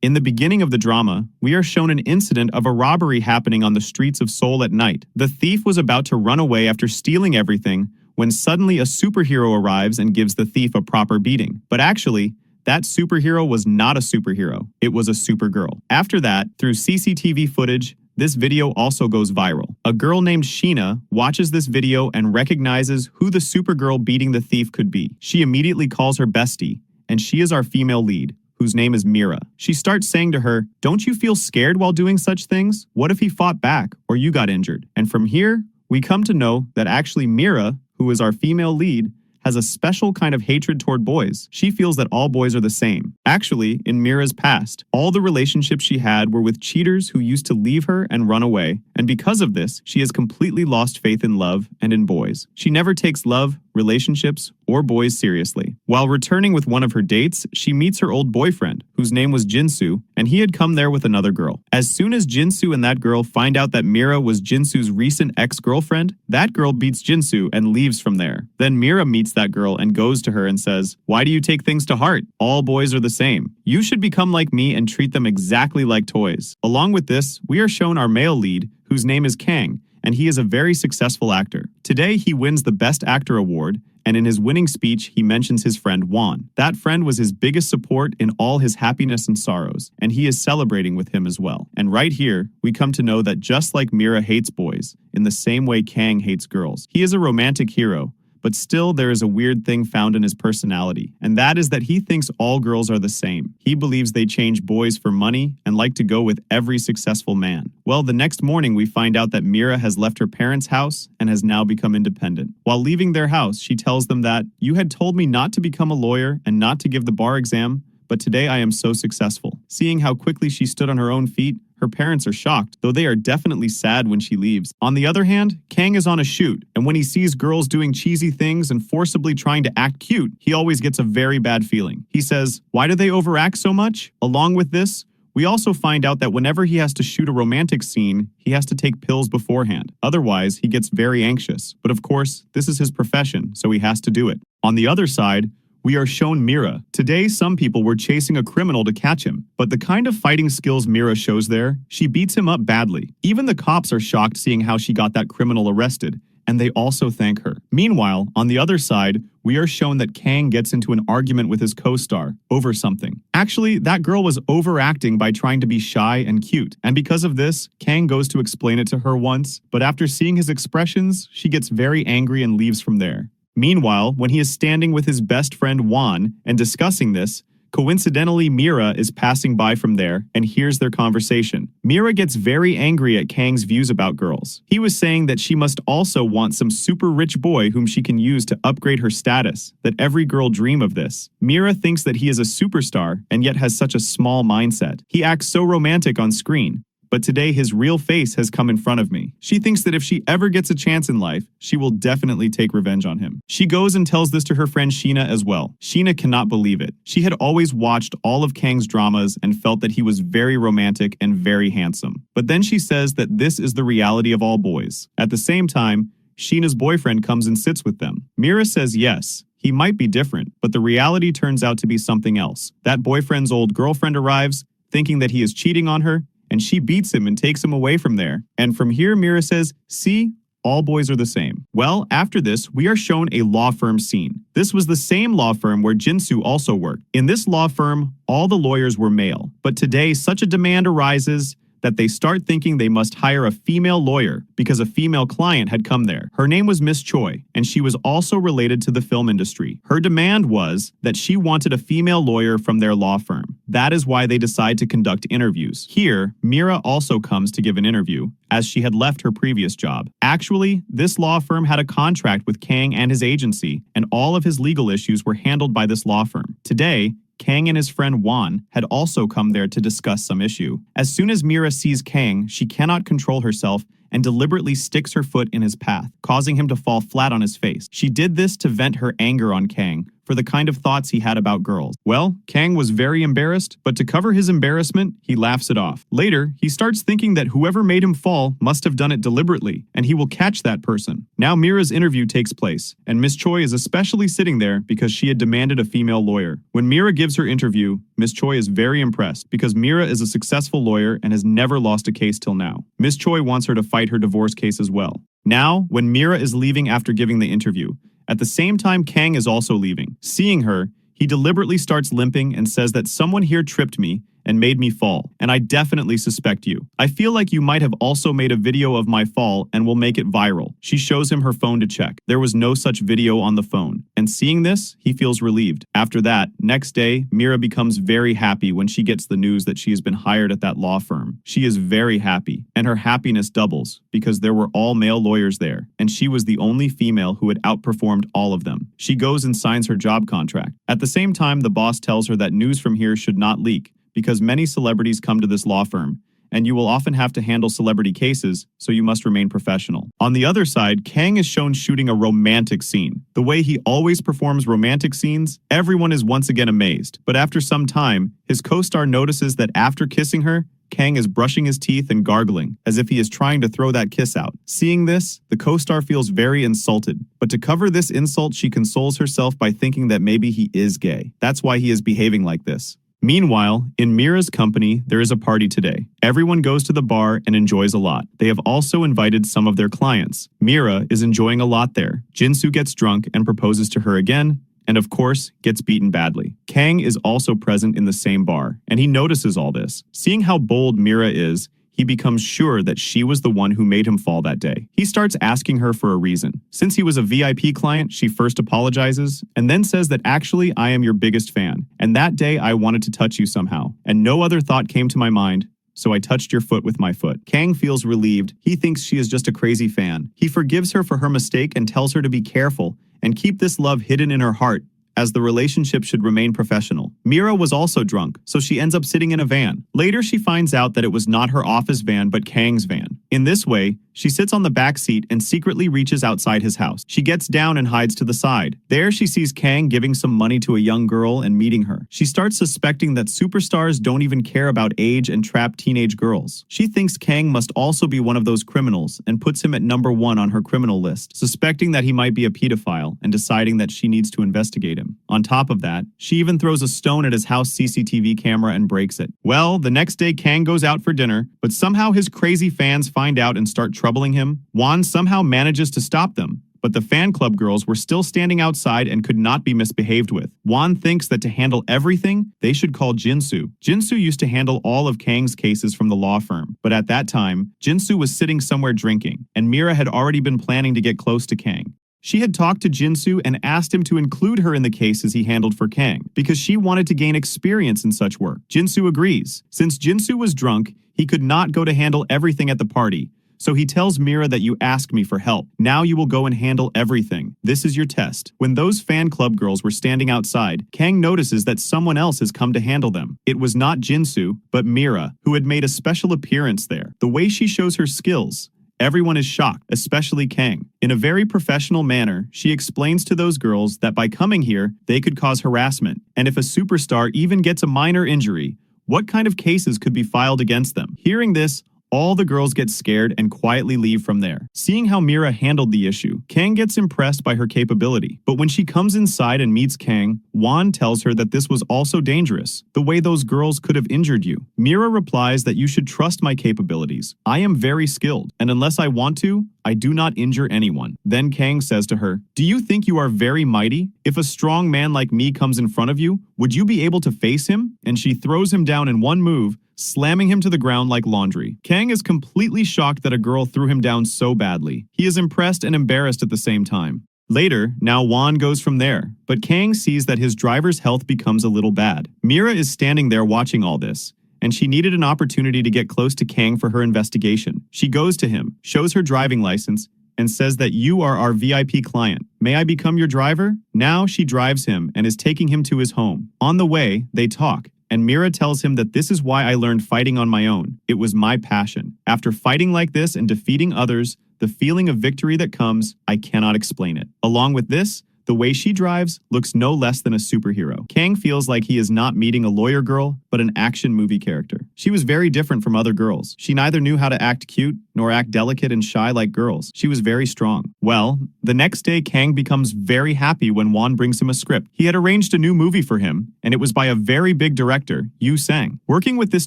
In the beginning of the drama, we are shown an incident of a robbery happening on the streets of Seoul at night. The thief was about to run away after stealing everything when suddenly a superhero arrives and gives the thief a proper beating. But actually, that superhero was not a superhero. It was a supergirl. After that, through CCTV footage, this video also goes viral. A girl named Sheena watches this video and recognizes who the Supergirl beating the thief could be. She immediately calls her bestie, and she is our female lead, whose name is Mira. She starts saying to her, "Don't you feel scared while doing such things? What if he fought back or you got injured?" And from here, we come to know that actually Mira, who is our female lead, has a special kind of hatred toward boys. She feels that all boys are the same. Actually, in Mira's past, all the relationships she had were with cheaters who used to leave her and run away, and because of this, she has completely lost faith in love and in boys. She never takes love, relationships, or boys seriously. While returning with one of her dates, she meets her old boyfriend, whose name was Jinsu, and he had come there with another girl. As soon as Jinsu and that girl find out that Mira was Jinsu's recent ex-girlfriend, that girl beats Jinsu and leaves from there. Then Mira meets that girl and goes to her and says, "Why do you take things to heart? All boys are the same. You should become like me and treat them exactly like toys." Along with this, we are shown our male lead, whose name is Kang, and he is a very successful actor. Today, he wins the Best Actor award, and in his winning speech, he mentions his friend Juan. That friend was his biggest support in all his happiness and sorrows, and he is celebrating with him as well. And right here, we come to know that just like Mira hates boys, in the same way Kang hates girls. He is a romantic hero, but still there is a weird thing found in his personality, and that is that he thinks all girls are the same. He believes they change boys for money and like to go with every successful man. Well, the next morning we find out that Mira has left her parents' house and has now become independent. While leaving their house, she tells them that, "You had told me not to become a lawyer and not to give the bar exam, but today I am so successful." Seeing how quickly she stood on her own feet, her parents are shocked, though they are definitely sad when she leaves. On the other hand, Kang is on a shoot, and when he sees girls doing cheesy things and forcibly trying to act cute, he always gets a very bad feeling. He says, "Why do they overact so much?" Along with this, we also find out that whenever he has to shoot a romantic scene, he has to take pills beforehand. Otherwise, he gets very anxious. But of course, this is his profession, so he has to do it. On the other side, we are shown Mira. Today, some people were chasing a criminal to catch him, but the kind of fighting skills Mira shows there, she beats him up badly. Even the cops are shocked seeing how she got that criminal arrested, and they also thank her. Meanwhile, on the other side, we are shown that Kang gets into an argument with his co-star over something. Actually, that girl was overacting by trying to be shy and cute, and because of this, Kang goes to explain it to her once, but after seeing his expressions, she gets very angry and leaves from there. Meanwhile, when he is standing with his best friend Juan and discussing this, coincidentally Mira is passing by from there and hears their conversation. Mira gets very angry at Kang's views about girls. He was saying that she must also want some super rich boy whom she can use to upgrade her status, that every girl dream of this. Mira thinks that he is a superstar and yet has such a small mindset. He acts so romantic on screen, but today his real face has come in front of me. She thinks that if she ever gets a chance in life, she will definitely take revenge on him. She goes and tells this to her friend Sheena as well. Sheena cannot believe it. She had always watched all of Kang's dramas and felt that he was very romantic and very handsome. But then she says that this is the reality of all boys. At the same time, Sheena's boyfriend comes and sits with them. Mira says yes, he might be different, but the reality turns out to be something else. That boyfriend's old girlfriend arrives, thinking that he is cheating on her, and she beats him and takes him away from there. And from here, Mira says, "See, all boys are the same." Well, after this, we are shown a law firm scene. This was the same law firm where Jinsu also worked. In this law firm, all the lawyers were male. But today, such a demand arises that they start thinking they must hire a female lawyer because a female client had come there. Her name was Miss Choi, and she was also related to the film industry. Her demand was that she wanted a female lawyer from their law firm. That is why they decide to conduct interviews. Here, Mira also comes to give an interview, as she had left her previous job. Actually, this law firm had a contract with Kang and his agency, and all of his legal issues were handled by this law firm. Today, Kang and his friend Juan had also come there to discuss some issue. As soon as Mira sees Kang, she cannot control herself and deliberately sticks her foot in his path, causing him to fall flat on his face. She did this to vent her anger on Kang for the kind of thoughts he had about girls. Well, Kang was very embarrassed, but to cover his embarrassment, he laughs it off. Later, he starts thinking that whoever made him fall must have done it deliberately, and he will catch that person. Now Mira's interview takes place, and Miss Choi is especially sitting there because she had demanded a female lawyer. When Mira gives her interview, Miss Choi is very impressed because Mira is a successful lawyer and has never lost a case till now. Miss Choi wants her to fight her divorce case as well. Now, when Mira is leaving after giving the interview, at the same time Kang is also leaving. Seeing her, he deliberately starts limping and says that someone here tripped me and made me fall, and I definitely suspect you. I feel like you might have also made a video of my fall and will make it viral. She shows him her phone to check. There was no such video on the phone, and seeing this, he feels relieved. After that, next day, Mira becomes very happy when she gets the news that she has been hired at that law firm. She is very happy, and her happiness doubles because there were all male lawyers there, and she was the only female who had outperformed all of them. She goes and signs her job contract. At the same time, the boss tells her that news from here should not leak, because many celebrities come to this law firm, and you will often have to handle celebrity cases, so you must remain professional. On the other side, Kang is shown shooting a romantic scene. The way he always performs romantic scenes, everyone is once again amazed. But after some time, his co-star notices that after kissing her, Kang is brushing his teeth and gargling, as if he is trying to throw that kiss out. Seeing this, the co-star feels very insulted, but to cover this insult, she consoles herself by thinking that maybe he is gay. That's why he is behaving like this. Meanwhile, in Mira's company, there is a party today. Everyone goes to the bar and enjoys a lot. They have also invited some of their clients. Mira is enjoying a lot there. Jinsu gets drunk and proposes to her again, and of course, gets beaten badly. Kang is also present in the same bar, and he notices all this. Seeing how bold Mira is, he becomes sure that she was the one who made him fall that day. He starts asking her for a reason. Since he was a VIP client, she first apologizes and then says that actually I am your biggest fan, and that day I wanted to touch you somehow, and no other thought came to my mind, so I touched your foot with my foot. Kang feels relieved. He thinks she is just a crazy fan. He forgives her for her mistake and tells her to be careful and keep this love hidden in her heart, as the relationship should remain professional. Mira was also drunk, so she ends up sitting in a van. Later, she finds out that it was not her office van, but Kang's van. In this way, she sits on the back seat and secretly reaches outside his house. She gets down and hides to the side. There, she sees Kang giving some money to a young girl and meeting her. She starts suspecting that superstars don't even care about age and trap teenage girls. She thinks Kang must also be one of those criminals and puts him at number 1 on her criminal list, suspecting that he might be a pedophile and deciding that she needs to investigate him. On top of that, she even throws a stone at his house CCTV camera and breaks it. Well, the next day Kang goes out for dinner, but somehow his crazy fans find out and start troubling him. Won somehow manages to stop them, but the fan club girls were still standing outside and could not be misbehaved with. Won thinks that to handle everything, they should call Jinsu. Jinsu used to handle all of Kang's cases from the law firm, but at that time, Jinsu was sitting somewhere drinking, and Mira had already been planning to get close to Kang. She had talked to Jinsu and asked him to include her in the cases he handled for Kang, because she wanted to gain experience in such work. Jinsu agrees. Since Jinsu was drunk, he could not go to handle everything at the party, so he tells Mira that you asked me for help. Now you will go and handle everything. This is your test. When those fan club girls were standing outside, Kang notices that someone else has come to handle them. It was not Jinsu, but Mira, who had made a special appearance there. The way she shows her skills, everyone is shocked, especially Kang. In a very professional manner, she explains to those girls that by coming here, they could cause harassment, and if a superstar even gets a minor injury, what kind of cases could be filed against them? Hearing this, all the girls get scared and quietly leave from there. Seeing how Mira handled the issue, Kang gets impressed by her capability. But when she comes inside and meets Kang, Won tells her that this was also dangerous, the way those girls could have injured you. Mira replies that you should trust my capabilities. I am very skilled, and unless I want to, I do not injure anyone. Then Kang says to her, do you think you are very mighty? If a strong man like me comes in front of you, would you be able to face him? And she throws him down in one move, slamming him to the ground like laundry. Kang is completely shocked that a girl threw him down so badly. He is impressed and embarrassed at the same time. Later, now Won goes from there, but Kang sees that his driver's health becomes a little bad. Mira is standing there watching all this, and she needed an opportunity to get close to Kang for her investigation. She goes to him, shows her driving license, and says that you are our VIP client. May I become your driver? Now she drives him and is taking him to his home. On the way, they talk, and Mira tells him that this is why I learned fighting on my own. It was my passion. After fighting like this and defeating others, the feeling of victory that comes, I cannot explain it. Along with this, The way she drives looks no less than a superhero. Kang feels like he is not meeting a lawyer girl, but an action movie character. She was very different from other girls. She neither knew how to act cute nor act delicate and shy like girls. She was very strong. Well, the next day Kang becomes very happy when Won brings him a script. He had arranged a new movie for him, and it was by a very big director, Yoo Sang. Working with this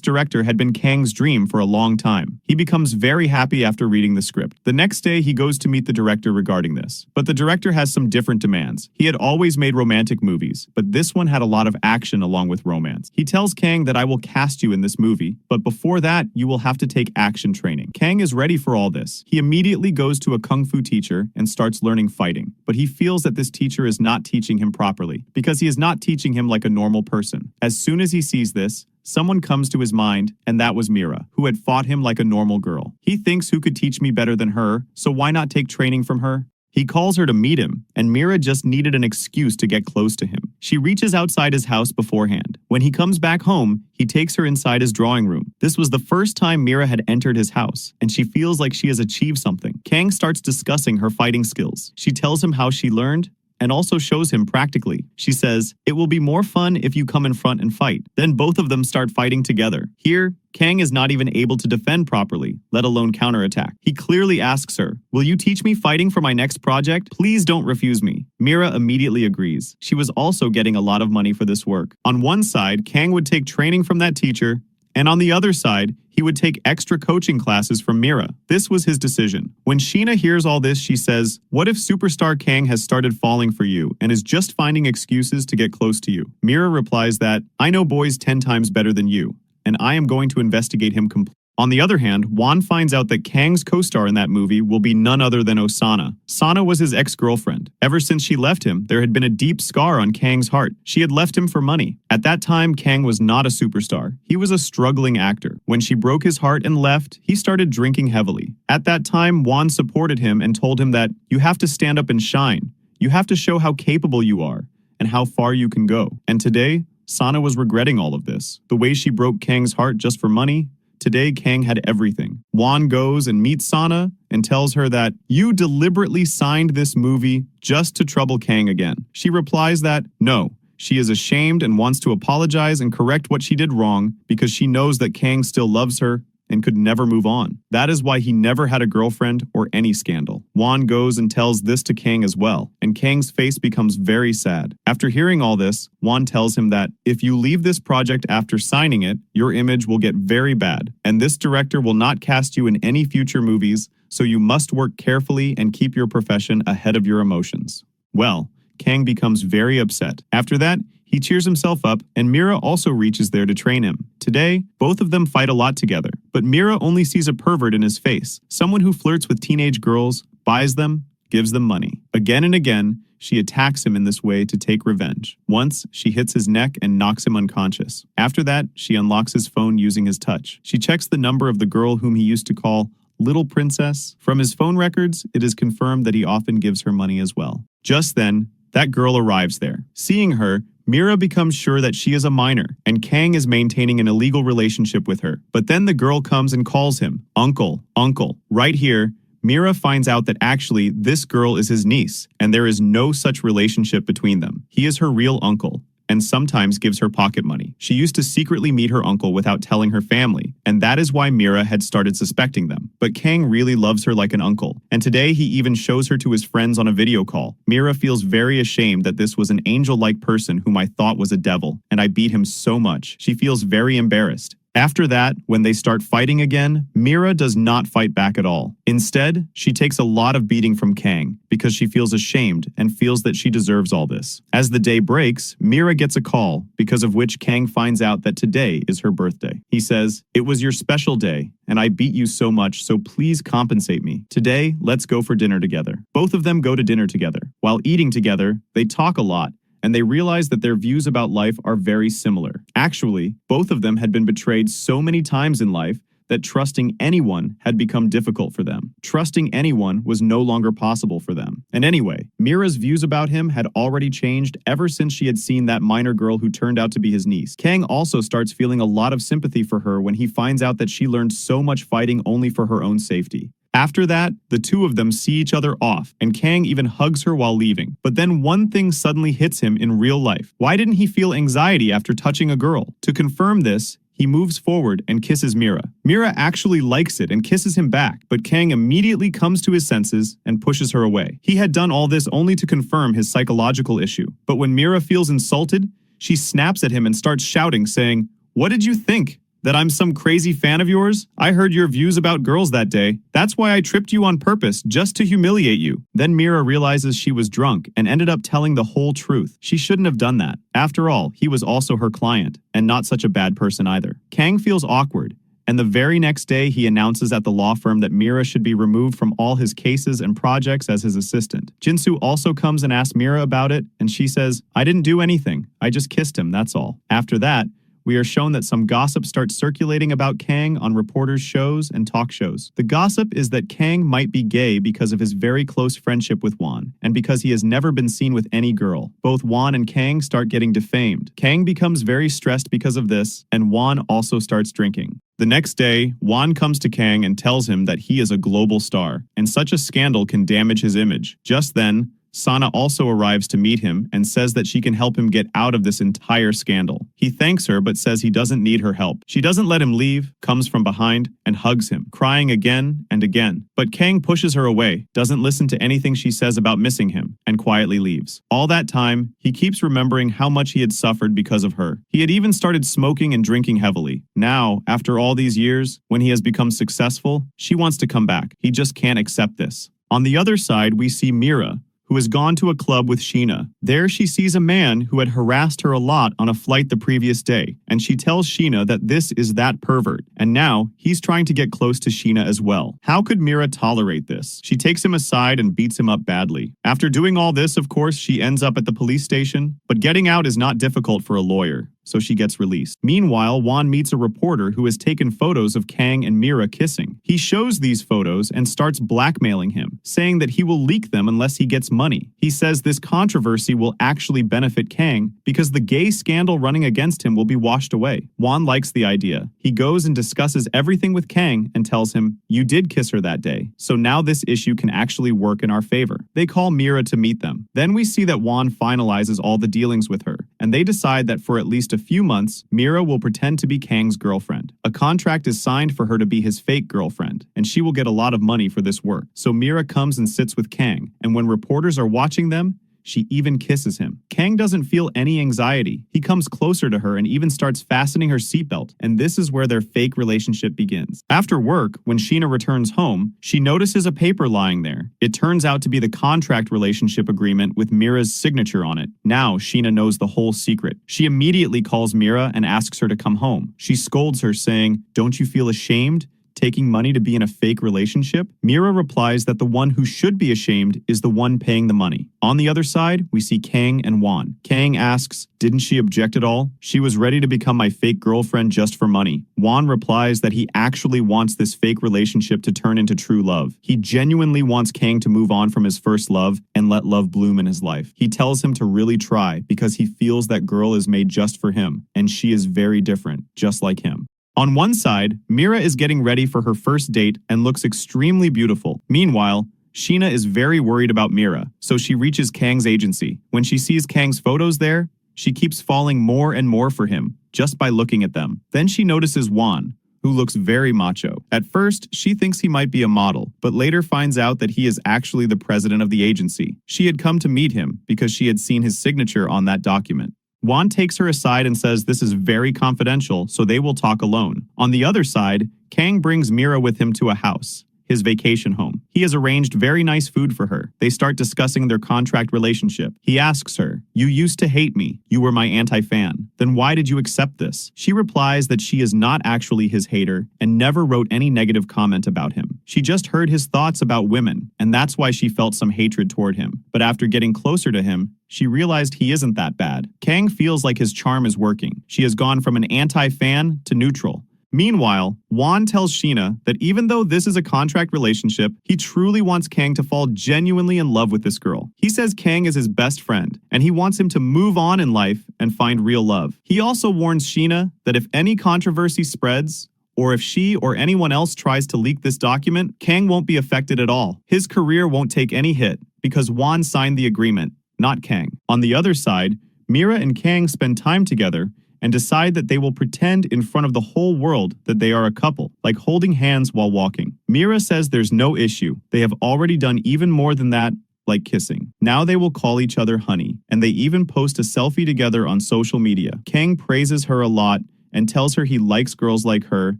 director had been Kang's dream for a long time. He becomes very happy after reading the script. The next day he goes to meet the director regarding this. But the director has some different demands. He had always made romantic movies, but this one had a lot of action along with romance. He tells Kang that I will cast you in this movie, but before that, you will have to take action training. Kang is ready for all this. He immediately goes to a kung fu teacher and starts learning fighting, but he feels that this teacher is not teaching him properly because he is not teaching him like a normal person. As soon as he sees this, someone comes to his mind, and that was Mira, who had fought him like a normal girl. He thinks who could teach me better than her, so why not take training from her? He calls her to meet him, and Mira just needed an excuse to get close to him. She reaches outside his house beforehand. When he comes back home, he takes her inside his drawing room. This was the first time Mira had entered his house, and she feels like she has achieved something. Kang starts discussing her fighting skills. She tells him how she learned, and also shows him practically. She says, "It will be more fun if you come in front and fight." Then both of them start fighting together. Here, Kang is not even able to defend properly, let alone counterattack. He clearly asks her, "Will you teach me fighting for my next project? Please don't refuse me." Mira immediately agrees. She was also getting a lot of money for this work. On one side, Kang would take training from that teacher, and on the other side, he would take extra coaching classes from Mira. This was his decision. When Sheena hears all this, she says, "What if superstar Kang has started falling for you and is just finding excuses to get close to you?" Mira replies that, "I know boys 10 times better than you, and I am going to investigate him completely." On the other hand, Won finds out that Kang's co-star in that movie will be none other than Osana. Sana was his ex-girlfriend. Ever since she left him, there had been a deep scar on Kang's heart. She had left him for money. At that time, Kang was not a superstar. He was a struggling actor. When she broke his heart and left, he started drinking heavily. At that time, Won supported him and told him that, "You have to stand up and shine. You have to show how capable you are and how far you can go." And today, Sana was regretting all of this. The way she broke Kang's heart just for money. Today, Kang had everything. Won goes and meets Sana and tells her that, "You deliberately signed this movie just to trouble Kang again." She replies that, no, she is ashamed and wants to apologize and correct what she did wrong because she knows that Kang still loves her and could never move on. That is why he never had a girlfriend or any scandal. Won goes and tells this to Kang as well, and Kang's face becomes very sad. After hearing all this, Won tells him that, "If you leave this project after signing it, your image will get very bad, and this director will not cast you in any future movies, so you must work carefully and keep your profession ahead of your emotions." Well, Kang becomes very upset. After that, he cheers himself up, and Mira also reaches there to train him. Today, both of them fight a lot together, but Mira only sees a pervert in his face, someone who flirts with teenage girls, buys them, gives them money. Again and again, she attacks him in this way to take revenge. Once, she hits his neck and knocks him unconscious. After that, she unlocks his phone using his touch. She checks the number of the girl whom he used to call Little Princess. From his phone records, it is confirmed that he often gives her money as well. Just then, that girl arrives there. Seeing her, Mira becomes sure that she is a minor, and Kang is maintaining an illegal relationship with her. But then the girl comes and calls him, "Uncle, uncle." Right here, Mira finds out that actually this girl is his niece, and there is no such relationship between them. He is her real uncle, and sometimes gives her pocket money. She used to secretly meet her uncle without telling her family, and that is why Mira had started suspecting them. But Kang really loves her like an uncle, and today he even shows her to his friends on a video call. Mira feels very ashamed that this was an angel-like person whom I thought was a devil, and I beat him so much. She feels very embarrassed. After that, when they start fighting again, Mira does not fight back at all. Instead, she takes a lot of beating from Kang because she feels ashamed and feels that she deserves all this. As the day breaks, Mira gets a call, because of which Kang finds out that today is her birthday. He says, "It was your special day, and I beat you so much, so please compensate me. Today, let's go for dinner together." Both of them go to dinner together. While eating together, they talk a lot, and they realize that their views about life are very similar. Actually, both of them had been betrayed so many times in life that trusting anyone had become difficult for them. Trusting anyone was no longer possible for them. And anyway, Mira's views about him had already changed ever since she had seen that minor girl who turned out to be his niece. Kang also starts feeling a lot of sympathy for her when he finds out that she learned so much fighting only for her own safety. After that, the two of them see each other off, and Kang even hugs her while leaving. But then one thing suddenly hits him in real life. Why didn't he feel anxiety after touching a girl? To confirm this, he moves forward and kisses Mira. Mira actually likes it and kisses him back, but Kang immediately comes to his senses and pushes her away. He had done all this only to confirm his psychological issue. But when Mira feels insulted, she snaps at him and starts shouting, saying, "What did you think? That I'm some crazy fan of yours? I heard your views about girls that day. That's why I tripped you on purpose, just to humiliate you." Then Mira realizes she was drunk and ended up telling the whole truth. She shouldn't have done that. After all, he was also her client, and not such a bad person either. Kang feels awkward, and the very next day he announces at the law firm that Mira should be removed from all his cases and projects as his assistant. Jinsu also comes and asks Mira about it, and she says, "I didn't do anything. I just kissed him, that's all." After that, we are shown that some gossip starts circulating about Kang on reporters' shows and talk shows. The gossip is that Kang might be gay because of his very close friendship with Won, and because he has never been seen with any girl. Both Won and Kang start getting defamed. Kang becomes very stressed because of this, and Won also starts drinking. The next day, Won comes to Kang and tells him that he is a global star, and such a scandal can damage his image. Just then, Sana also arrives to meet him and says that she can help him get out of this entire scandal. He thanks her but says he doesn't need her help. She doesn't let him leave, comes from behind, and hugs him, crying again and again. But Kang pushes her away, doesn't listen to anything she says about missing him, and quietly leaves. All that time, he keeps remembering how much he had suffered because of her. He had even started smoking and drinking heavily. Now, after all these years, when he has become successful, she wants to come back. He just can't accept this. On the other side, we see Mira, who has gone to a club with Sheena. There she sees a man who had harassed her a lot on a flight the previous day, and she tells Sheena that this is that pervert, and now he's trying to get close to Sheena as well. How could Mira tolerate this? She takes him aside and beats him up badly. After doing all this, of course, she ends up at the police station, but getting out is not difficult for a lawyer, so she gets released. Meanwhile, Won meets a reporter who has taken photos of Kang and Mira kissing. He shows these photos and starts blackmailing him, saying that he will leak them unless he gets money. He says this controversy will actually benefit Kang because the gay scandal running against him will be washed away. Won likes the idea. He goes and discusses everything with Kang and tells him, "You did kiss her that day, so now this issue can actually work in our favor." They call Mira to meet them. Then we see that Won finalizes all the dealings with her, and they decide that for at least a few months, Mira will pretend to be Kang's girlfriend. A contract is signed for her to be his fake girlfriend, and she will get a lot of money for this work. So Mira comes and sits with Kang, and when reporters are watching them, she even kisses him. Kang doesn't feel any anxiety. He comes closer to her and even starts fastening her seatbelt, and this is where their fake relationship begins. After work, when Sheena returns home, she notices a paper lying there. It turns out to be the contract relationship agreement with Mira's signature on it. Now, Sheena knows the whole secret. She immediately calls Mira and asks her to come home. She scolds her, saying, "Don't you feel ashamed? Taking money to be in a fake relationship?" Mira replies that the one who should be ashamed is the one paying the money. On the other side, we see Kang and Won. Kang asks, "Didn't she object at all? She was ready to become my fake girlfriend just for money." Won replies that he actually wants this fake relationship to turn into true love. He genuinely wants Kang to move on from his first love and let love bloom in his life. He tells him to really try because he feels that girl is made just for him, and she is very different, just like him. On one side, Mira is getting ready for her first date and looks extremely beautiful. Meanwhile, Sheena is very worried about Mira, so she reaches Kang's agency. When she sees Kang's photos there, she keeps falling more and more for him, just by looking at them. Then she notices Won, who looks very macho. At first, she thinks he might be a model, but later finds out that he is actually the president of the agency. She had come to meet him because she had seen his signature on that document. Won takes her aside and says this is very confidential, so they will talk alone. On the other side, Kang brings Mira with him to a house, his vacation home. He has arranged very nice food for her. They start discussing their contract relationship. He asks her, "You used to hate me. You were my anti-fan. Then why did you accept this?" She replies that she is not actually his hater and never wrote any negative comment about him. She just heard his thoughts about women, and that's why she felt some hatred toward him. But after getting closer to him, she realized he isn't that bad. Kang feels like his charm is working. She has gone from an anti-fan to neutral. Meanwhile, Won tells Sheena that even though this is a contract relationship, he truly wants Kang to fall genuinely in love with this girl. He says Kang is his best friend, and he wants him to move on in life and find real love. He also warns Sheena that if any controversy spreads, or if she or anyone else tries to leak this document, Kang won't be affected at all. His career won't take any hit, because Won signed the agreement, not Kang. On the other side, Mira and Kang spend time together and decide that they will pretend in front of the whole world that they are a couple, like holding hands while walking. Mira says there's no issue. They have already done even more than that, like kissing. Now they will call each other honey, and they even post a selfie together on social media. Kang praises her a lot and tells her he likes girls like her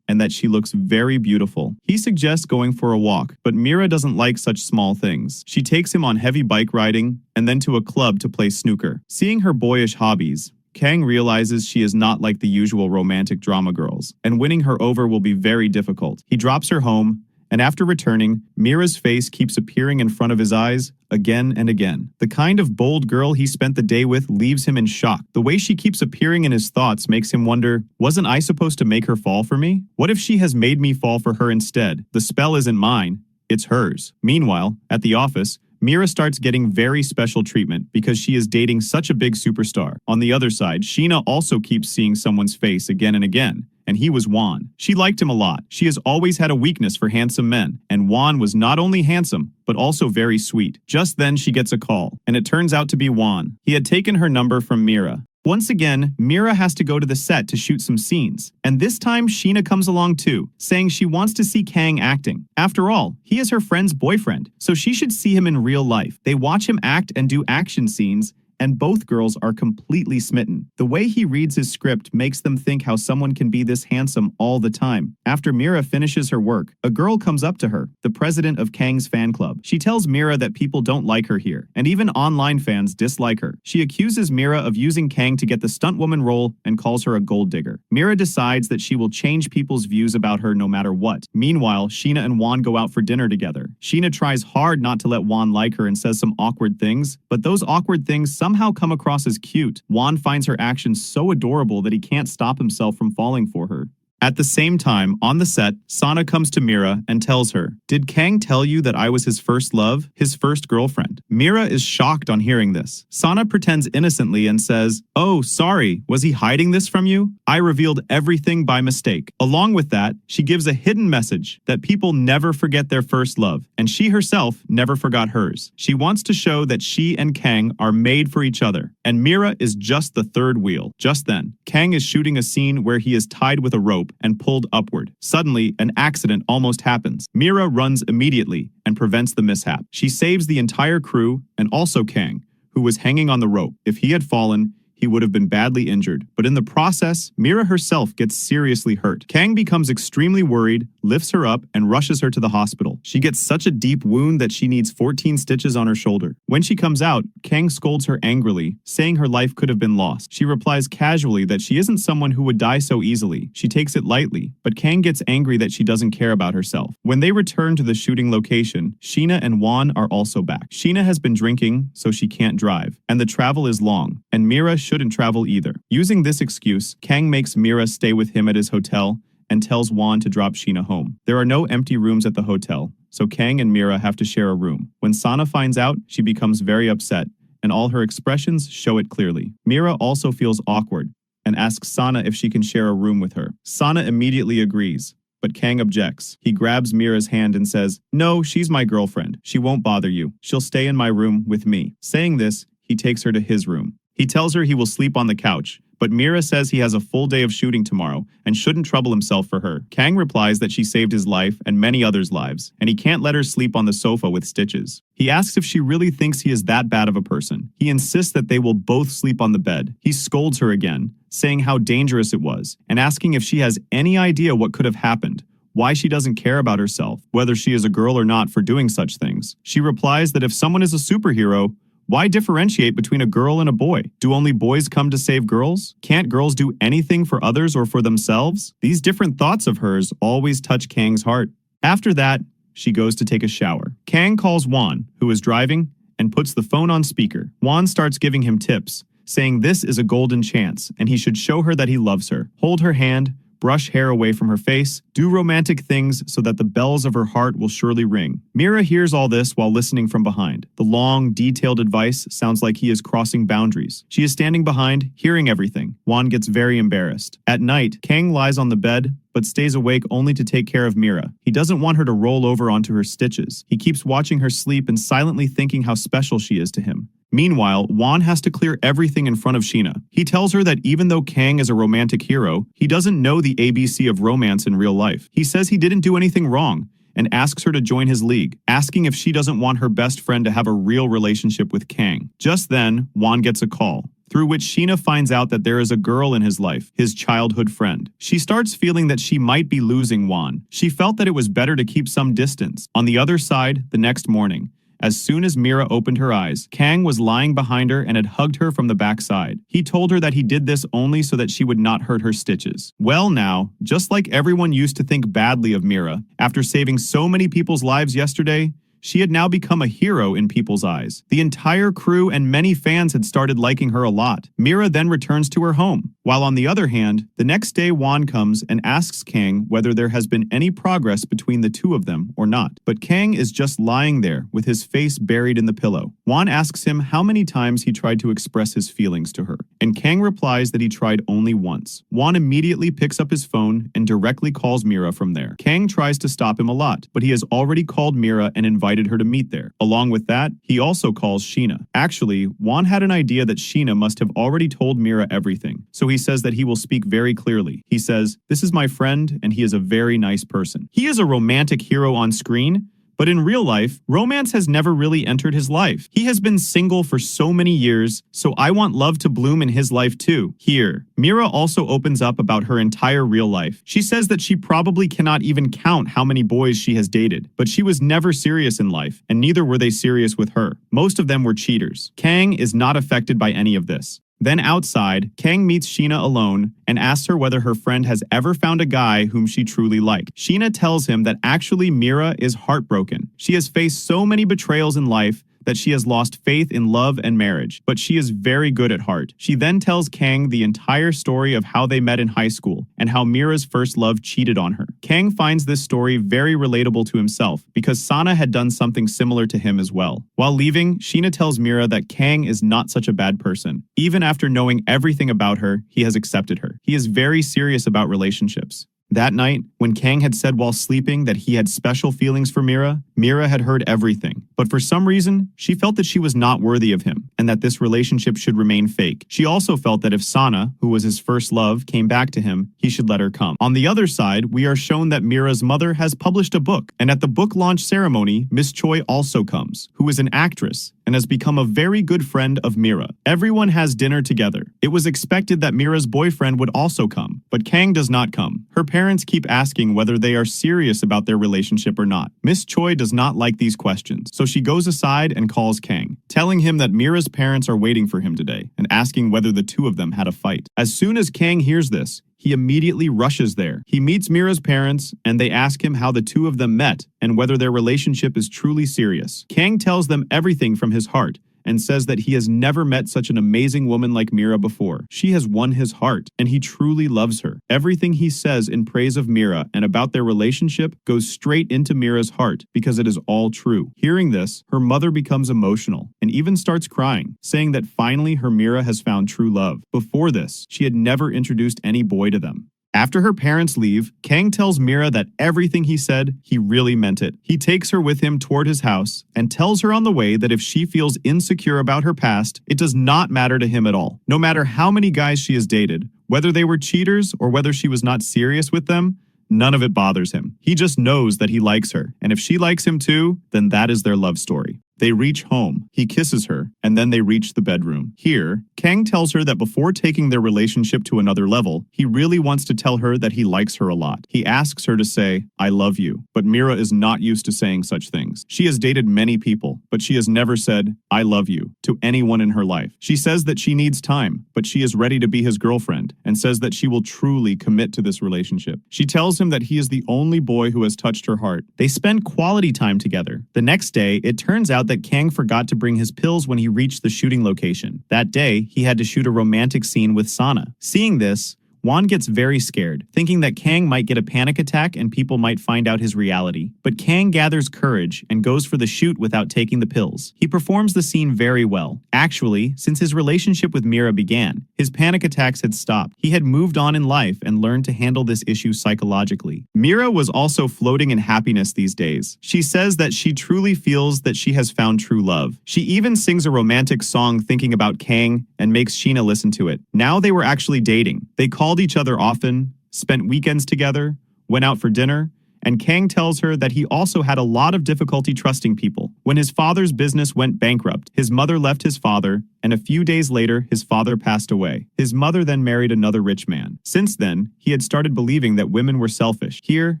and that she looks very beautiful. He suggests going for a walk, but Mira doesn't like such small things. She takes him on heavy bike riding and then to a club to play snooker. Seeing her boyish hobbies, Kang realizes she is not like the usual romantic drama girls, and winning her over will be very difficult. He drops her home, and after returning, Mira's face keeps appearing in front of his eyes again and again. The kind of bold girl he spent the day with leaves him in shock. The way she keeps appearing in his thoughts makes him wonder, wasn't I supposed to make her fall for me? What if she has made me fall for her instead? The spell isn't mine, it's hers. Meanwhile, at the office, Mira starts getting very special treatment because she is dating such a big superstar. On the other side, Sheena also keeps seeing someone's face again and again, and he was Won. She liked him a lot. She has always had a weakness for handsome men, and Won was not only handsome, but also very sweet. Just then she gets a call, and it turns out to be Won. He had taken her number from Mira. Once again, Mira has to go to the set to shoot some scenes, and this time Sheena comes along too, saying she wants to see Kang acting. After all, he is her friend's boyfriend, so she should see him in real life. They watch him act and do action scenes, and both girls are completely smitten. The way he reads his script makes them think how someone can be this handsome all the time. After Mira finishes her work, a girl comes up to her, the president of Kang's fan club. She tells Mira that people don't like her here, and even online fans dislike her. She accuses Mira of using Kang to get the stuntwoman role and calls her a gold digger. Mira decides that she will change people's views about her no matter what. Meanwhile, Sheena and Won go out for dinner together. Sheena tries hard not to let Won like her and says some awkward things, but those awkward things somehow come across as cute. Won finds her actions so adorable that he can't stop himself from falling for her. At the same time, on the set, Sana comes to Mira and tells her, "Did Kang tell you that I was his first love, his first girlfriend?" Mira is shocked on hearing this. Sana pretends innocently and says, "Oh, sorry, was he hiding this from you? I revealed everything by mistake." Along with that, she gives a hidden message that people never forget their first love, and she herself never forgot hers. She wants to show that she and Kang are made for each other, and Mira is just the third wheel. Just then, Kang is shooting a scene where he is tied with a rope and pulled upward. Suddenly, an accident almost happens. Mira runs immediately and prevents the mishap. She saves the entire crew and also Kang, who was hanging on the rope. If he had fallen, he would have been badly injured, but in the process, Mira herself gets seriously hurt. Kang becomes extremely worried, lifts her up, and rushes her to the hospital. She gets such a deep wound that she needs 14 stitches on her shoulder. When she comes out, Kang scolds her angrily, saying her life could have been lost. She replies casually that she isn't someone who would die so easily. She takes it lightly, but Kang gets angry that she doesn't care about herself. When they return to the shooting location, Sheena and Won are also back. Sheena has been drinking, so she can't drive, and the travel is long, and Mira shouldn't travel either. Using this excuse, Kang makes Mira stay with him at his hotel and tells Won to drop Sheena home. There are no empty rooms at the hotel, so Kang and Mira have to share a room. When Sana finds out, she becomes very upset, and all her expressions show it clearly. Mira also feels awkward and asks Sana if she can share a room with her. Sana immediately agrees, but Kang objects. He grabs Mira's hand and says, "No, she's my girlfriend. She won't bother you. She'll stay in my room with me." Saying this, he takes her to his room. He tells her he will sleep on the couch, but Mira says he has a full day of shooting tomorrow and shouldn't trouble himself for her. Kang replies that she saved his life and many others' lives, and he can't let her sleep on the sofa with stitches. He asks if she really thinks he is that bad of a person. He insists that they will both sleep on the bed. He scolds her again, saying how dangerous it was, and asking if she has any idea what could have happened, why she doesn't care about herself, whether she is a girl or not, for doing such things. She replies that if someone is a superhero, why differentiate between a girl and a boy? Do only boys come to save girls? Can't girls do anything for others or for themselves? These different thoughts of hers always touch Kang's heart. After that, she goes to take a shower. Kang calls Won, who is driving, and puts the phone on speaker. Won starts giving him tips, saying this is a golden chance, and he should show her that he loves her. Hold her hand, brush hair away from her face, do romantic things so that the bells of her heart will surely ring. Mira hears all this while listening from behind. The long, detailed advice sounds like he is crossing boundaries. She is standing behind, hearing everything. Juan gets very embarrassed. At night, Kang lies on the bed, but stays awake only to take care of Mira. He doesn't want her to roll over onto her stitches. He keeps watching her sleep and silently thinking how special she is to him. Meanwhile, Juan has to clear everything in front of Sheena. He tells her that even though Kang is a romantic hero, he doesn't know the ABC of romance in real life. He says he didn't do anything wrong, and asks her to join his league, asking if she doesn't want her best friend to have a real relationship with Kang. Just then, Juan gets a call, through which Sheena finds out that there is a girl in his life, his childhood friend. She starts feeling that she might be losing Juan. She felt that it was better to keep some distance. On the other side, the next morning, as soon as Mira opened her eyes, Kang was lying behind her and had hugged her from the backside. He told her that he did this only so that she would not hurt her stitches. Well now, just like everyone used to think badly of Mira, after saving so many people's lives yesterday, she had now become a hero in people's eyes. The entire crew and many fans had started liking her a lot. Mira then returns to her home, while on the other hand, the next day Juan comes and asks Kang whether there has been any progress between the two of them or not. But Kang is just lying there with his face buried in the pillow. Juan asks him how many times he tried to express his feelings to her, and Kang replies that he tried only once. Juan immediately picks up his phone and directly calls Mira from there. Kang tries to stop him a lot, but he has already called Mira and invited her to meet there. Along with that, he also calls Sheena. Actually, Juan had an idea that Sheena must have already told Mira everything, so he says that he will speak very clearly. He says, "This is my friend, and he is a very nice person." He is a romantic hero on screen, but in real life, romance has never really entered his life. He has been single for so many years, so I want love to bloom in his life too. Here, Mira also opens up about her entire real life. She says that she probably cannot even count how many boys she has dated, but she was never serious in life, and neither were they serious with her. Most of them were cheaters. Kang is not affected by any of this. Then outside, Kang meets Sheena alone and asks her whether her friend has ever found a guy whom she truly liked. Sheena tells him that actually Mira is heartbroken. She has faced so many betrayals in life that she has lost faith in love and marriage, but she is very good at heart. She then tells Kang the entire story of how they met in high school and how Mira's first love cheated on her. Kang finds this story very relatable to himself because Sana had done something similar to him as well. While leaving, Sheena tells Mira that Kang is not such a bad person. Even after knowing everything about her, he has accepted her. He is very serious about relationships. That night, when Kang had said while sleeping that he had special feelings for Mira, Mira had heard everything. But for some reason, she felt that she was not worthy of him, and that this relationship should remain fake. She also felt that if Sana, who was his first love, came back to him, he should let her come. On the other side, we are shown that Mira's mother has published a book, and at the book launch ceremony, Miss Choi also comes, who is an actress, and has become a very good friend of Mira. Everyone has dinner together. It was expected that Mira's boyfriend would also come, but Kang does not come. Her parents keep asking whether they are serious about their relationship or not. Miss Choi does not like these questions, so she goes aside and calls Kang, telling him that Mira's parents are waiting for him today, and asking whether the two of them had a fight. As soon as Kang hears this, he immediately rushes there. He meets Mira's parents, and they ask him how the two of them met and whether their relationship is truly serious. Kang tells them everything from his heart and says that he has never met such an amazing woman like Mira before. She has won his heart, and he truly loves her. Everything he says in praise of Mira and about their relationship goes straight into Mira's heart because it is all true. Hearing this, her mother becomes emotional and even starts crying, saying that finally her Mira has found true love. Before this, she had never introduced any boy to them. After her parents leave, Kang tells Mira that everything he said, he really meant it. He takes her with him toward his house and tells her on the way that if she feels insecure about her past, it does not matter to him at all. No matter how many guys she has dated, whether they were cheaters or whether she was not serious with them, none of it bothers him. He just knows that he likes her, and if she likes him too, then that is their love story. They reach home, he kisses her, and then they reach the bedroom. Here, Kang tells her that before taking their relationship to another level, he really wants to tell her that he likes her a lot. He asks her to say, "I love you," but Mira is not used to saying such things. She has dated many people, but she has never said, "I love you," to anyone in her life. She says that she needs time, but she is ready to be his girlfriend, and says that she will truly commit to this relationship. She tells him that he is the only boy who has touched her heart. They spend quality time together. The next day, it turns out that Kang forgot to bring his pills when he reached the shooting location. That day, he had to shoot a romantic scene with Sana. Seeing this, Juan gets very scared, thinking that Kang might get a panic attack and people might find out his reality. But Kang gathers courage and goes for the shoot without taking the pills. He performs the scene very well. Actually, since his relationship with Mira began, his panic attacks had stopped. He had moved on in life and learned to handle this issue psychologically. Mira was also floating in happiness these days. She says that she truly feels that she has found true love. She even sings a romantic song thinking about Kang and makes Sheena listen to it. Now they were actually dating. They called each other often, spent weekends together, went out for dinner, and Kang tells her that he also had a lot of difficulty trusting people. When his father's business went bankrupt, his mother left his father, and a few days later, his father passed away. His mother then married another rich man. Since then, he had started believing that women were selfish. Here,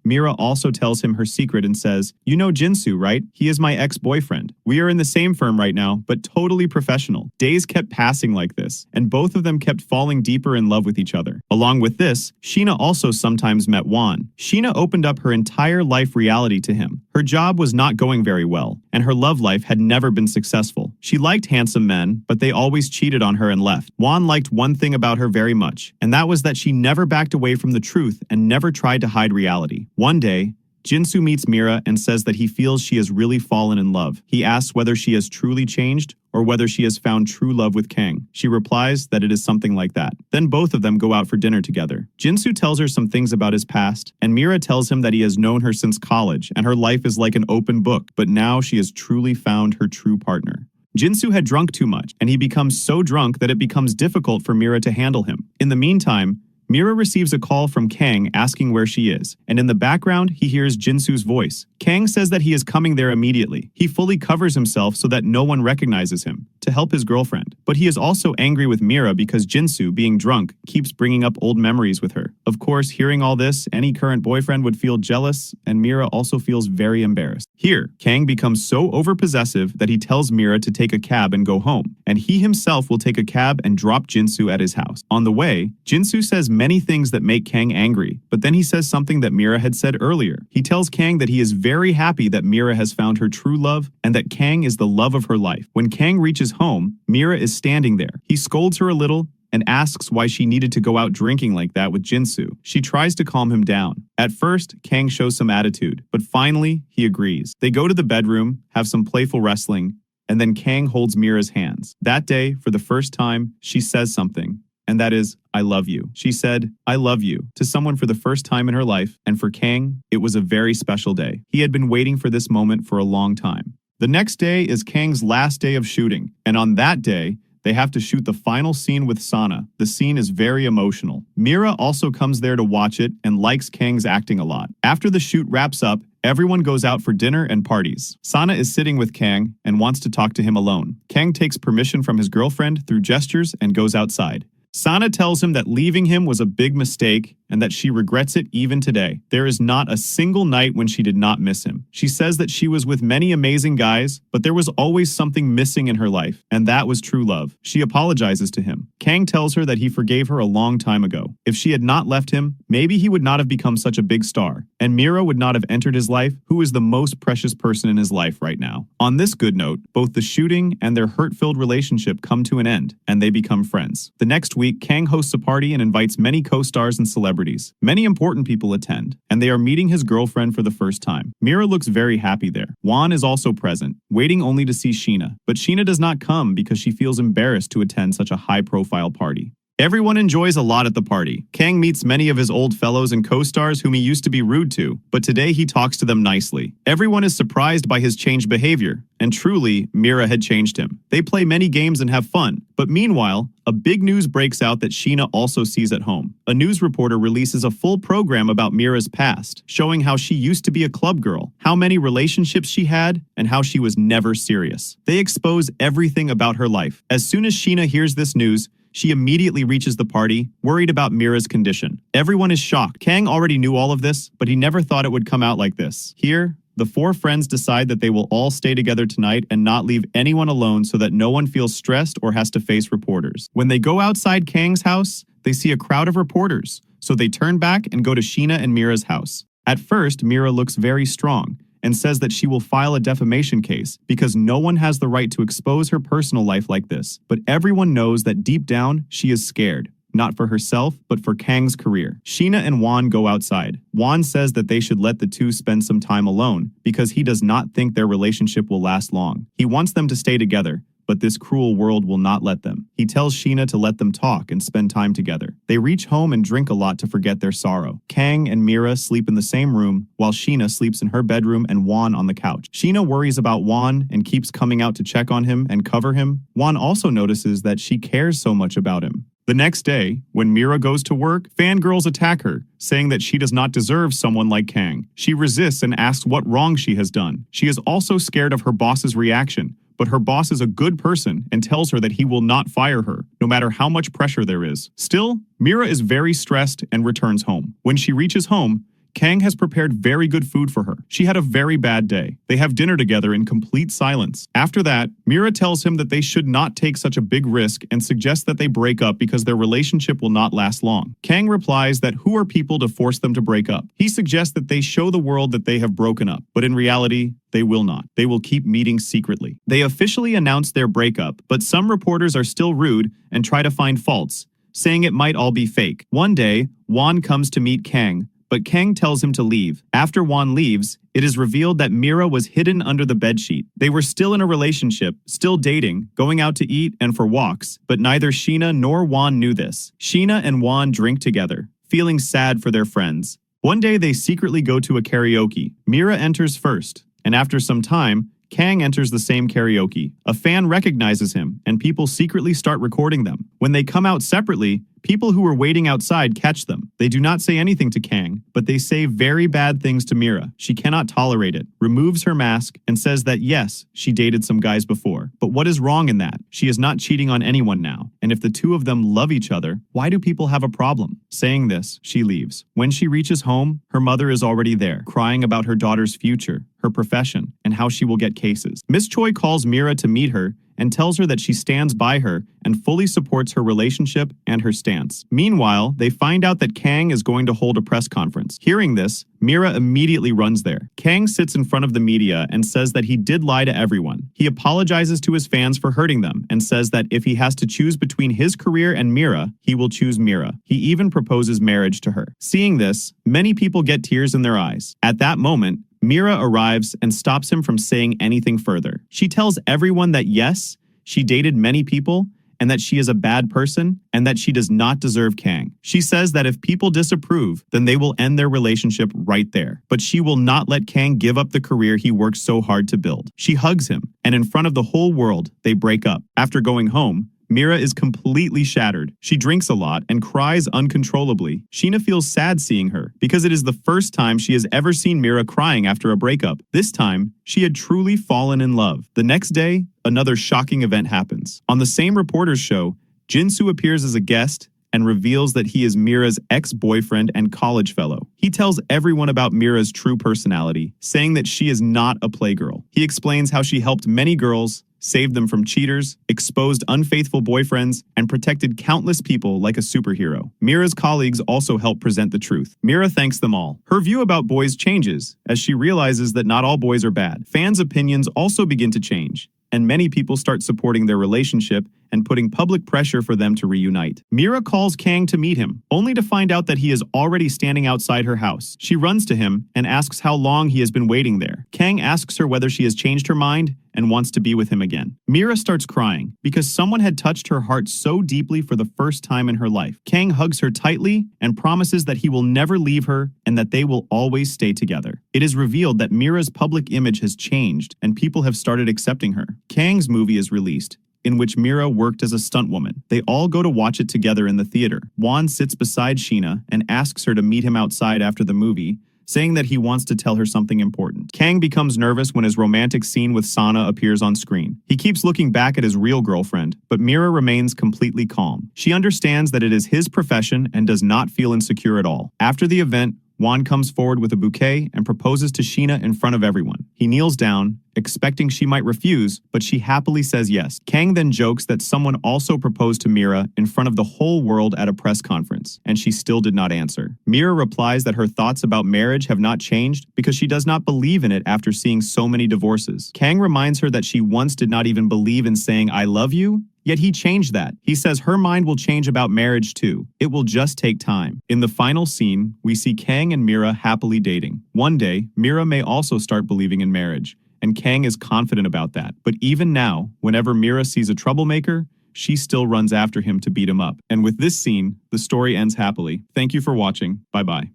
Mira also tells him her secret and says, "You know Jinsu, right? He is my ex-boyfriend. We are in the same firm right now, but totally professional." Days kept passing like this, and both of them kept falling deeper in love with each other. Along with this, Sheena also sometimes met Juan. Sheena opened up her entire life reality to him. Her job was not going very well, and her love life had never been successful. She liked handsome men, but they always cheated on her and left. Juan liked one thing about her very much, and that was that she never backed away from the truth and never tried to hide reality. One day, Jinsu meets Mira and says that he feels she has really fallen in love. He asks whether she has truly changed or whether she has found true love with Kang. She replies that it is something like that. Then both of them go out for dinner together. Jinsu tells her some things about his past, and Mira tells him that he has known her since college and her life is like an open book, but now she has truly found her true partner. Jinsu had drunk too much, and he becomes so drunk that it becomes difficult for Mira to handle him. In the meantime, Mira receives a call from Kang asking where she is, and in the background, he hears Jinsu's voice. Kang says that he is coming there immediately. He fully covers himself so that no one recognizes him, to help his girlfriend. But he is also angry with Mira because Jinsu, being drunk, keeps bringing up old memories with her. Of course, hearing all this, any current boyfriend would feel jealous, and Mira also feels very embarrassed. Here, Kang becomes so overpossessive that he tells Mira to take a cab and go home, and he himself will take a cab and drop Jinsu at his house. On the way, Jinsu says many things that make Kang angry, but then he says something that Mira had said earlier. He tells Kang that he is very happy that Mira has found her true love and that Kang is the love of her life. When Kang reaches home, Mira is standing there. He scolds her a little and asks why she needed to go out drinking like that with Jinsu. She tries to calm him down. At first, Kang shows some attitude, but finally, he agrees. They go to the bedroom, have some playful wrestling, and then Kang holds Mira's hands. That day, for the first time, she says something. And that is, "I love you." She said, "I love you," to someone for the first time in her life, and for Kang, it was a very special day. He had been waiting for this moment for a long time. The next day is Kang's last day of shooting, and on that day, they have to shoot the final scene with Sana. The scene is very emotional. Mira also comes there to watch it and likes Kang's acting a lot. After the shoot wraps up, everyone goes out for dinner and parties. Sana is sitting with Kang and wants to talk to him alone. Kang takes permission from his girlfriend through gestures and goes outside. Sana tells him that leaving him was a big mistake and that she regrets it even today. There is not a single night when she did not miss him. She says that she was with many amazing guys, but there was always something missing in her life, and that was true love. She apologizes to him. Kang tells her that he forgave her a long time ago. If she had not left him, maybe he would not have become such a big star, and Mira would not have entered his life, who is the most precious person in his life right now. On this good note, both the shooting and their hurt-filled relationship come to an end, and they become friends. The next week, Kang hosts a party and invites many co-stars and celebrities. Many important people attend, and they are meeting his girlfriend for the first time. Mira looks very happy there. Juan is also present, waiting only to see Sheena, but Sheena does not come because she feels embarrassed to attend such a high-profile party. Everyone enjoys a lot at the party. Kang meets many of his old fellows and co-stars whom he used to be rude to, but today he talks to them nicely. Everyone is surprised by his changed behavior, and truly, Mira had changed him. They play many games and have fun, but meanwhile, a big news breaks out that Sheena also sees at home. A news reporter releases a full program about Mira's past, showing how she used to be a club girl, how many relationships she had, and how she was never serious. They expose everything about her life. As soon as Sheena hears this news, she immediately reaches the party, worried about Mira's condition. Everyone is shocked. Kang already knew all of this, but he never thought it would come out like this. Here, the four friends decide that they will all stay together tonight and not leave anyone alone so that no one feels stressed or has to face reporters. When they go outside Kang's house, they see a crowd of reporters, so they turn back and go to Sheena and Mira's house. At first, Mira looks very strong and says that she will file a defamation case because no one has the right to expose her personal life like this. But everyone knows that deep down, she is scared. not for herself, but for Kang's career. Sheena and Won go outside. Won says that they should let the two spend some time alone because he does not think their relationship will last long. He wants them to stay together, but this cruel world will not let them. He tells Sheena to let them talk and spend time together. They reach home and drink a lot to forget their sorrow. Kang and Mira sleep in the same room, while Sheena sleeps in her bedroom and Won on the couch. Sheena worries about Won and keeps coming out to check on him and cover him. Won also notices that she cares so much about him. The next day, when Mira goes to work, fangirls attack her, saying that she does not deserve someone like Kang. She resists and asks what wrong she has done. She is also scared of her boss's reaction, but her boss is a good person and tells her that he will not fire her, no matter how much pressure there is. Still, Mira is very stressed and returns home. When she reaches home, Kang has prepared very good food for her. She had a very bad day. They have dinner together in complete silence. After that, Mira tells him that they should not take such a big risk and suggests that they break up because their relationship will not last long. Kang replies that who are people to force them to break up? He suggests that they show the world that they have broken up, but in reality, they will not. They will keep meeting secretly. They officially announce their breakup, but some reporters are still rude and try to find faults, saying it might all be fake. One day, Won comes to meet Kang, but Kang tells him to leave. After Won leaves, it is revealed that Mira was hidden under the bedsheet. They were still in a relationship, still dating, going out to eat and for walks, but neither Sheena nor Won knew this. Sheena and Won drink together, feeling sad for their friends. One day they secretly go to a karaoke. Mira enters first, and after some time, Kang enters the same karaoke. A fan recognizes him, and people secretly start recording them. When they come out separately, people who were waiting outside catch them. They do not say anything to Kang, but they say very bad things to Mira. She cannot tolerate it, removes her mask, and says that yes, she dated some guys before. But what is wrong in that? She is not cheating on anyone now, and if the two of them love each other, why do people have a problem? Saying this, she leaves. When she reaches home, her mother is already there, crying about her daughter's future, her profession, and how she will get cases. Miss Choi calls Mira to meet her and tells her that she stands by her and fully supports her relationship and her stance. Meanwhile, they find out that Kang is going to hold a press conference. Hearing this, Mira immediately runs there. Kang sits in front of the media and says that he did lie to everyone. He apologizes to his fans for hurting them and says that if he has to choose between his career and Mira, he will choose Mira. He even proposes marriage to her. Seeing this, many people get tears in their eyes. At that moment, Mira arrives and stops him from saying anything further. She tells everyone that yes, she dated many people, and that she is a bad person, and that she does not deserve Kang. She says that if people disapprove, then they will end their relationship right there. But she will not let Kang give up the career he worked so hard to build. She hugs him, and in front of the whole world, they break up. After going home, Mira is completely shattered. She drinks a lot and cries uncontrollably. Sheena feels sad seeing her because it is the first time she has ever seen Mira crying after a breakup. This time, she had truly fallen in love. The next day, another shocking event happens. On the same reporter's show, Jinsu appears as a guest and reveals that he is Mira's ex-boyfriend and college fellow. He tells everyone about Mira's true personality, saying that she is not a playgirl. He explains how she helped many girls, saved them from cheaters, exposed unfaithful boyfriends, and protected countless people like a superhero. Mira's colleagues also help present the truth. Mira thanks them all. Her view about boys changes as she realizes that not all boys are bad. Fans' opinions also begin to change, and many people start supporting their relationship and putting public pressure for them to reunite. Mira calls Kang to meet him, only to find out that he is already standing outside her house. She runs to him and asks how long he has been waiting there. Kang asks her whether she has changed her mind and wants to be with him again. Mira starts crying because someone had touched her heart so deeply for the first time in her life. Kang hugs her tightly and promises that he will never leave her and that they will always stay together. It is revealed that Mira's public image has changed and people have started accepting her. Kang's movie is released, in which Mira worked as a stunt woman. They all go to watch it together in the theater. Won sits beside Sheena and asks her to meet him outside after the movie, saying that he wants to tell her something important. Kang becomes nervous when his romantic scene with Sana appears on screen. He keeps looking back at his real girlfriend, but Mira remains completely calm. She understands that it is his profession and does not feel insecure at all. After the event, Won comes forward with a bouquet and proposes to Sheena in front of everyone. He kneels down, expecting she might refuse, but she happily says yes. Kang then jokes that someone also proposed to Mira in front of the whole world at a press conference, and she still did not answer. Mira replies that her thoughts about marriage have not changed because she does not believe in it after seeing so many divorces. Kang reminds her that she once did not even believe in saying "I love you," Yet he changed that. He says her mind will change about marriage too. It will just take time. In the final scene, we see Kang and Mira happily dating. One day, Mira may also start believing in marriage, and Kang is confident about that. But even now, whenever Mira sees a troublemaker, she still runs after him to beat him up. And with this scene, the story ends happily. Thank you for watching. Bye-bye.